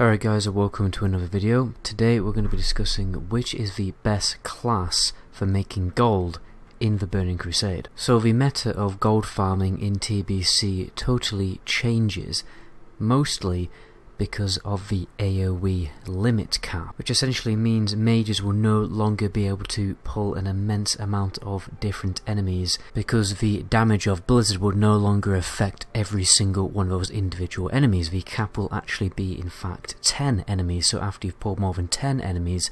Alright guys, and welcome to another video. Today we're going to be discussing which is the best class for making gold in the Burning Crusade. So the meta of gold farming in TBC totally changes, mostly because of the AoE limit cap, which essentially means mages will no longer be able to pull an immense amount of different enemies, because the damage of Blizzard will no longer affect every single one of those individual enemies. The cap will actually be in fact 10 enemies, so after you've pulled more than 10 enemies,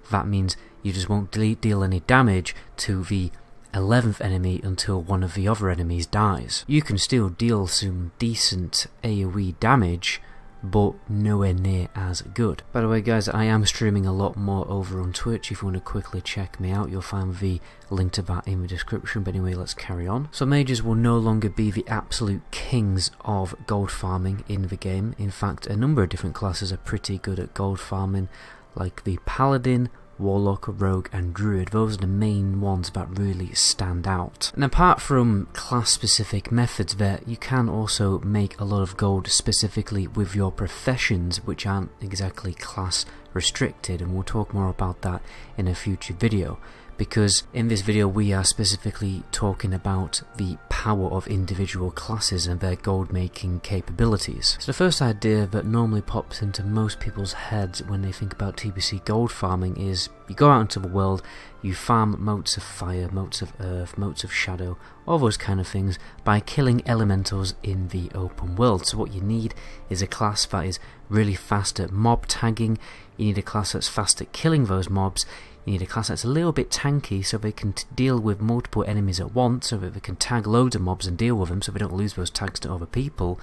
that means you just won't deal any damage to the 11th enemy until one of the other enemies dies. You can still deal some decent AoE damage, but nowhere near as good. By the way guys, I am streaming a lot more over on Twitch. If you want to quickly check me out, you'll find the link to that in the description. But anyway, let's carry on. So mages will no longer be the absolute kings of gold farming in the game. In fact, a number of different classes are pretty good at gold farming, like the Paladin, Warlock, Rogue and Druid. Those are the main ones that really stand out. And apart from class specific methods there, you can also make a lot of gold specifically with your professions, which aren't exactly class restricted, and we'll talk more about that in a future video, because in this video we are specifically talking about the power of individual classes and their gold making capabilities. So the first idea that normally pops into most people's heads when they think about TBC gold farming is you go out into the world, you farm motes of fire, motes of earth, motes of shadow, all those kind of things by killing elementals in the open world. So what you need is a class that is really fast at mob tagging, you need a class that's fast at killing those mobs, you need a class that's a little bit tanky so they can deal with multiple enemies at once, so that they can tag loads of mobs and deal with them so they don't lose those tags to other people.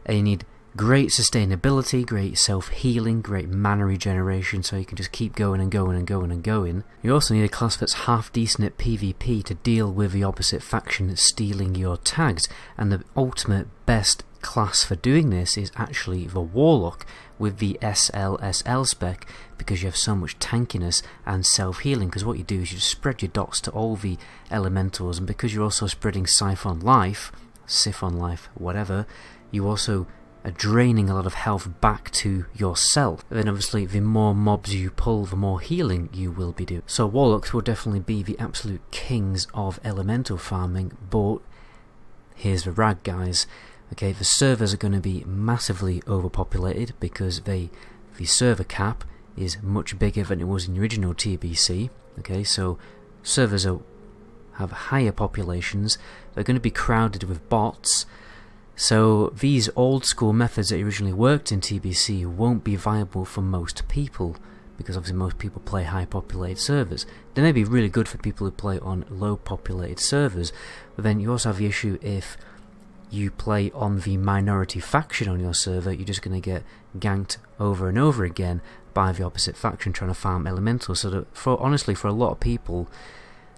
And you need great sustainability, great self-healing, great mana regeneration, so you can just keep going and going and going and going. You also need a class that's half decent at PvP to deal with the opposite faction stealing your tags, and the ultimate best class for doing this is actually the Warlock with the SLSL spec, because you have so much tankiness and self-healing. Because what you do is you just spread your dots to all the elementals, and because you're also spreading Siphon Life, whatever, you also are draining a lot of health back to yourself. And then obviously the more mobs you pull, the more healing you will be doing. So Warlocks will definitely be the absolute kings of elemental farming, but here's the rag guys. Okay, the servers are going to be massively overpopulated because the server cap is much bigger than it was in the original TBC. Okay, so servers have higher populations, they're going to be crowded with bots, so these old school methods that originally worked in TBC won't be viable for most people, because obviously most people play high populated servers. They may be really good for people who play on low populated servers, but then you also have the issue if you play on the minority faction on your server, you're just going to get ganked over and over again by the opposite faction trying to farm elementals. So that honestly, for a lot of people,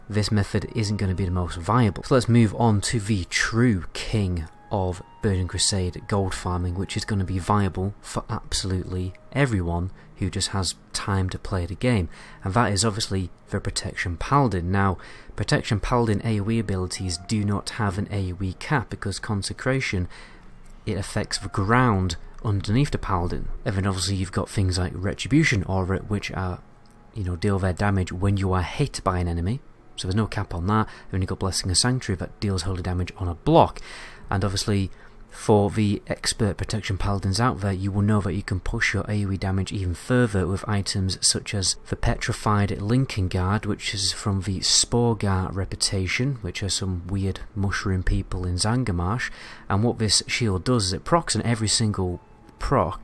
this method isn't going to be the most viable. So let's move on to the true king of Burning Crusade gold farming, which is going to be viable for absolutely everyone who just has time to play the game, and that is obviously the Protection Paladin. Now, Protection Paladin AoE abilities do not have an AoE cap, because Consecration, it affects the ground underneath the Paladin. And then obviously you've got things like Retribution Aura, which are, deal their damage when you are hit by an enemy, so there's no cap on that. And then you've got Blessing of Sanctuary that deals holy damage on a block. And obviously for the expert Protection Paladins out there, you will know that you can push your AoE damage even further with items such as the Petrified Lincoln Guard, which is from the Sporgar reputation, which are some weird mushroom people in Zangarmarsh. And what this shield does is it procs on every single block.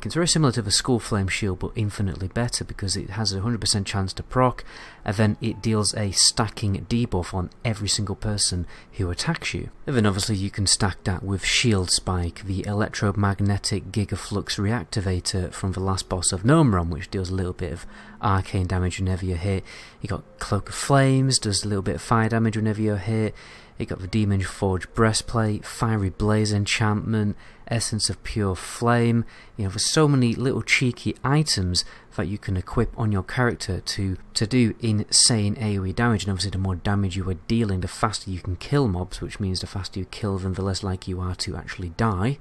It's very similar to the Skull Flame shield, but infinitely better, because it has a 100% chance to proc, and then it deals a stacking debuff on every single person who attacks you. And then obviously you can stack that with Shield Spike, the electromagnetic Gigaflux reactivator from the last boss of Gnomeron, which deals a little bit of arcane damage whenever you're hit. You got Cloak of Flames, does a little bit of fire damage whenever you're hit. You got the Demon Forge breastplate, Fiery Blaze enchantment, Essence of Pure Flame. You know, there's so many little cheeky items that you can equip on your character to do insane AoE damage, and obviously the more damage you are dealing, the faster you can kill mobs, which means the faster you kill them, the less likely you are to actually die.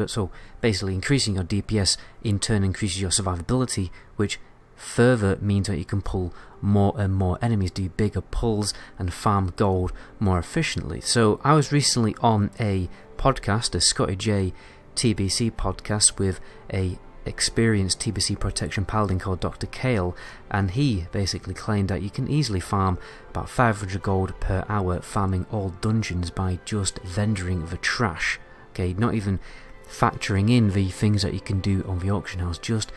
So basically increasing your DPS in turn increases your survivability, which further means that you can pull more and more enemies, do bigger pulls, and farm gold more efficiently. So I was recently on a podcast, a Scotty J TBC podcast, with a experienced TBC protection paladin called Dr. Kale, and he basically claimed that you can easily farm about 500 gold per hour farming all dungeons by just vendoring the trash. Okay, not even factoring in the things that you can do on the auction house, just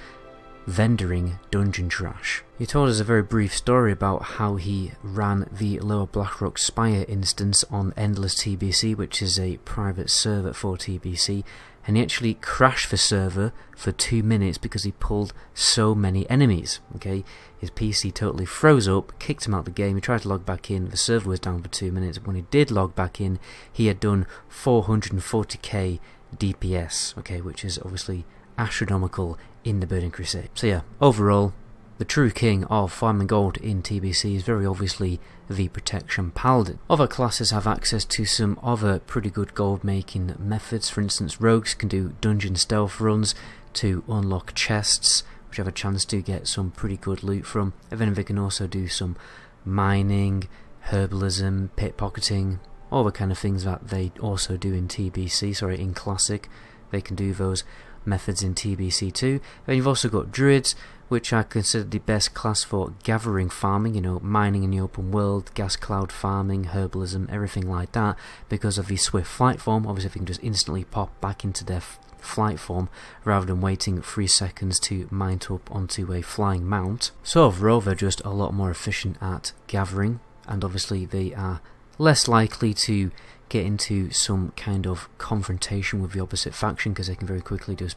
vendoring dungeon trash. He told us a very brief story about how he ran the Lower Blackrock Spire instance on Endless TBC, which is a private server for TBC, and he actually crashed the server for 2 minutes because he pulled so many enemies. Okay, his PC totally froze up, kicked him out of the game. He tried to log back in, the server was down for 2 minutes. When he did log back in, he had done 440k DPS, okay, which is obviously astronomical in the Burning Crusade. So yeah, overall, the true king of farming gold in TBC is very obviously the Protection Paladin. Other classes have access to some other pretty good gold making methods. For instance, rogues can do dungeon stealth runs to unlock chests, which have a chance to get some pretty good loot from. And then they can also do some mining, herbalism, pickpocketing, all the kind of things that they also do in TBC, in Classic. They can do those methods in TBC too. Then you've also got Druids, which I consider the best class for gathering farming, you know, mining in the open world, gas cloud farming, herbalism, everything like that, because of the swift flight form. Obviously they can just instantly pop back into their flight form rather than waiting 3 seconds to mount up onto a flying mount. So overall they're just a lot more efficient at gathering, and obviously they are less likely to get into some kind of confrontation with the opposite faction, because they can very quickly just,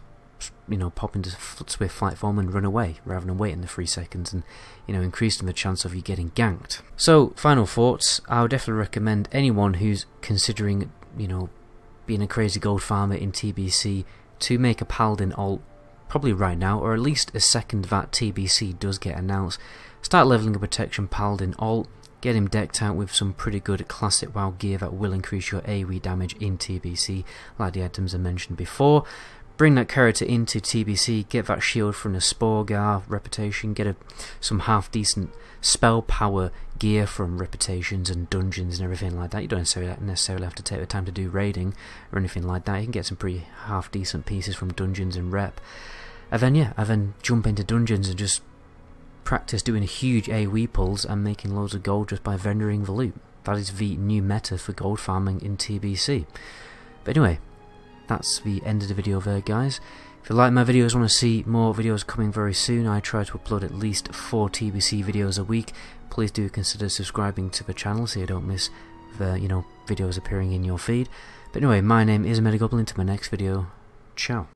you know, pop into swift flight form and run away rather than waiting the 3 seconds, and, you know, increasing the chance of you getting ganked. So final thoughts, I would definitely recommend anyone who's considering, you know, being a crazy gold farmer in TBC to make a paladin alt probably right now, or at least a second that TBC does get announced. Start leveling a Protection Paladin alt. Get him decked out with some pretty good classic WoW gear that will increase your AoE damage in TBC, like the items I mentioned before. Bring that character into TBC, get that shield from the Sporgar reputation, get some half decent spell power gear from reputations and dungeons and everything like that. You don't necessarily have to take the time to do raiding or anything like that. You can get some pretty half decent pieces from dungeons and rep. And then jump into dungeons and just practice doing huge AoE pulls and making loads of gold just by vendoring the loot. That is the new meta for gold farming in TBC. But anyway, that's the end of the video there, guys. If you like my videos, want to see more videos coming very soon, I try to upload at least 4 TBC videos a week. Please do consider subscribing to the channel so you don't miss the, you know, videos appearing in your feed. But anyway, my name is MetaGoblin. To my next video, ciao.